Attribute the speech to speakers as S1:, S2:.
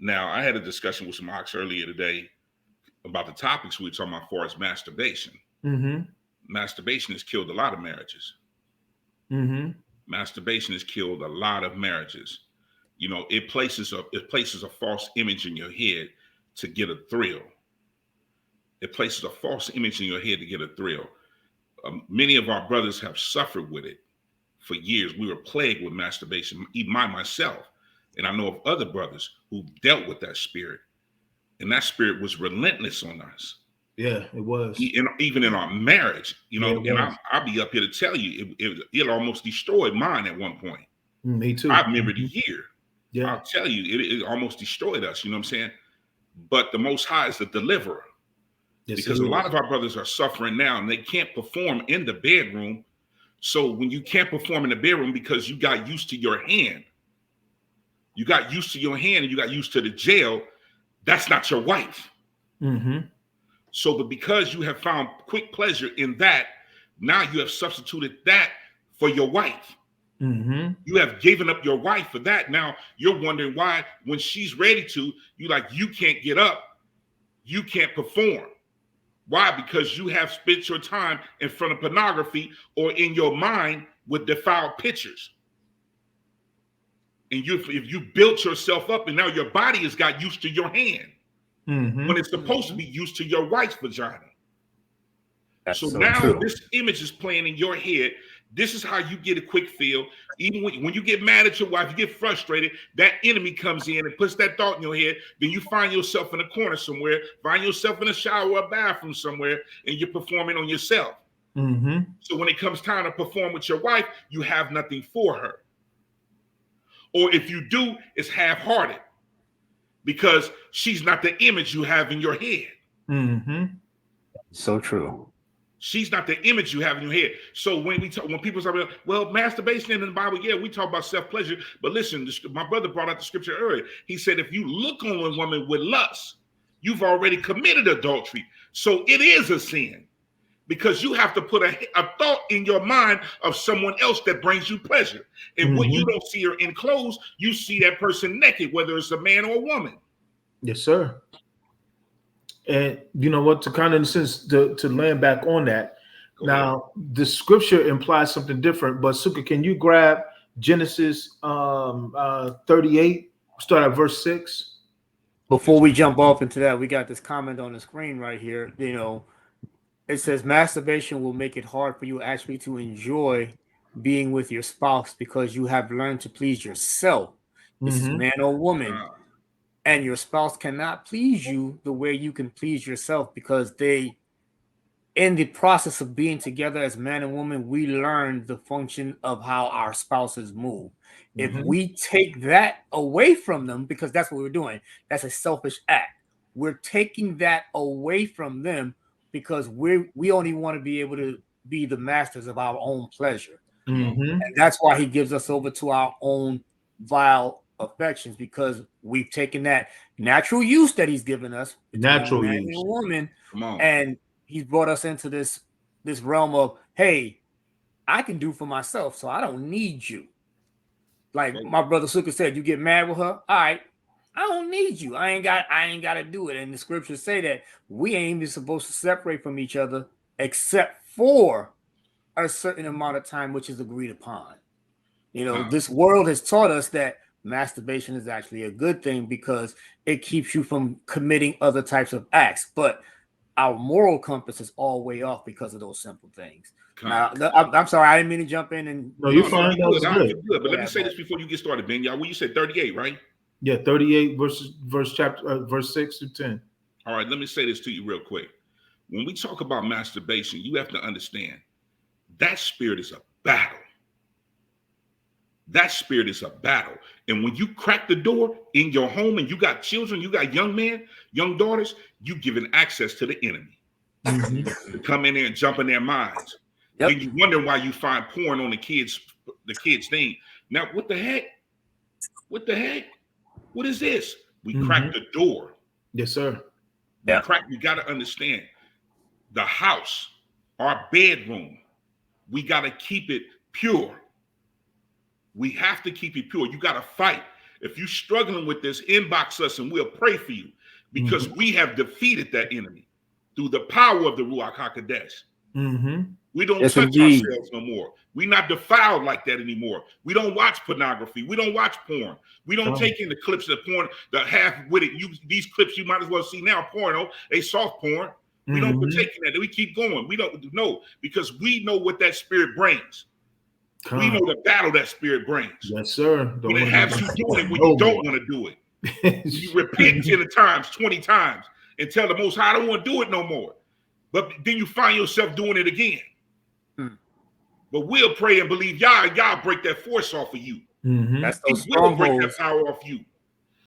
S1: Now, I had a discussion with some ox earlier today about the topics we were talking about, for as masturbation. Masturbation has killed a lot of marriages. Masturbation has killed a lot of marriages. You know, it places a false image in your head to get a thrill. It places a false image in your head to get a thrill. Many of our brothers have suffered with it for years. We were plagued with masturbation, even myself. And I know of other brothers who dealt with that spirit. And that spirit was relentless on us.
S2: Yeah, it was.
S1: Even in our marriage, you know, and I'll be up here to tell you, it almost destroyed mine at one point.
S2: Me too.
S1: I remember the year.
S2: Yeah.
S1: I'll tell you, it almost destroyed us. You know what I'm saying? But the Most High is the deliverer. Yes, because a lot of our brothers are suffering now and they can't perform in the bedroom. So when you can't perform in the bedroom because you got used to your hand, you got used to your hand and you got used to the jail, that's not your wife. So, but because you have found quick pleasure in that, now you have substituted that for your wife. You have given up your wife for that. Now you're wondering why, when she's ready to, you can't get up, you can't perform. Why? Because you have spent your time in front of pornography or in your mind with defiled pictures. And if you built yourself up and now your body has got used to your hand when it's supposed to be used to your wife's vagina. That's so now true. This image is playing in your head. This is how you get a quick feel. Even when you get mad at your wife, you get frustrated, that enemy comes in and puts that thought in your head. Then you find yourself in a corner somewhere, find yourself in a shower or a bathroom somewhere, and you're performing on yourself. So when it comes time to perform with your wife, you have nothing for her. Or if you do, it's half-hearted because she's not the image you have in your head.
S3: So true.
S1: She's not the image you have in your head. So when people talk about, well, masturbation in the Bible, yeah, we talk about self-pleasure. But listen, my brother brought out the scripture earlier. He said, if you look on a woman with lust, you've already committed adultery. So it is a sin because you have to put a thought in your mind of someone else that brings you pleasure. And when you don't see her in clothes, you see that person naked, whether it's a man or a woman.
S2: Yes, sir. And you know what, to kind of, in a sense, to land back on that. Now, the scripture implies something different, but Suka, can you grab Genesis 38, start at verse 6?
S3: Before we jump off into that, we got this comment on the screen right here. You know, it says masturbation will make it hard for you actually to enjoy being with your spouse because you have learned to please yourself. This is man or woman. And your spouse cannot please you the way you can please yourself because in the process of being together as man and woman, we learn the function of how our spouses move. If we take that away from them, because that's what we're doing, that's a selfish act. We're taking that away from them because we only want to be able to be the masters of our own pleasure. And that's why he gives us over to our own vile affections, because we've taken that natural use that he's given us,
S2: natural use,
S3: man and woman, and he's brought us into this realm of, hey, I can do for myself, so I don't need you. Like my brother Suka said, you get mad with her, all right, I don't need you. I ain't got to do it. And the scriptures say that we ain't even supposed to separate from each other except for a certain amount of time, which is agreed upon. You know, this world has taught us that masturbation is actually a good thing because it keeps you from committing other types of acts. But our moral compass is all way off because of those simple things. Now, I'm sorry, I didn't mean to jump in and.
S2: No, you're fine. That was good.
S1: But let me say this before you get started, Ben. Y'all, well, you said 38, right?
S2: Yeah, 38 verse 6 to 10.
S1: All right, let me say this to you real quick. When we talk about masturbation, you have to understand that spirit is a battle. That spirit is a battle. And when you crack the door in your home and you got children, you got young men, young daughters, you giving access to the enemy to come in there and jump in their minds. And you wonder why you find porn on the kids' thing. Now, what the heck? What the heck? What is this? We cracked the door.
S2: Yes, sir.
S1: You got to understand the house, our bedroom, we got to keep it pure. We have to keep it pure. You got to fight. If you're struggling with this, inbox us and we'll pray for you, because we have defeated that enemy through the power of the Ruach HaKodesh. We don't touch ourselves no more. We're not defiled like that anymore. We don't watch pornography. We don't watch porn. We don't take in the clips of porn, the half-witted. These clips you might as well see now, porno, they soft porn. We don't partake in that. We keep going. We don't know, because we know what that spirit brings. We know the battle that spirit brings.
S2: Yes, sir.
S1: When it has you doing it when you don't want to do it. You repent 10 times, 20 times, and tell the Most High, I don't want to do it no more. But then you find yourself doing it again. But we'll pray and believe y'all break that force off of you.
S3: That's those
S1: we'll break
S3: strongholds.
S1: that power off you.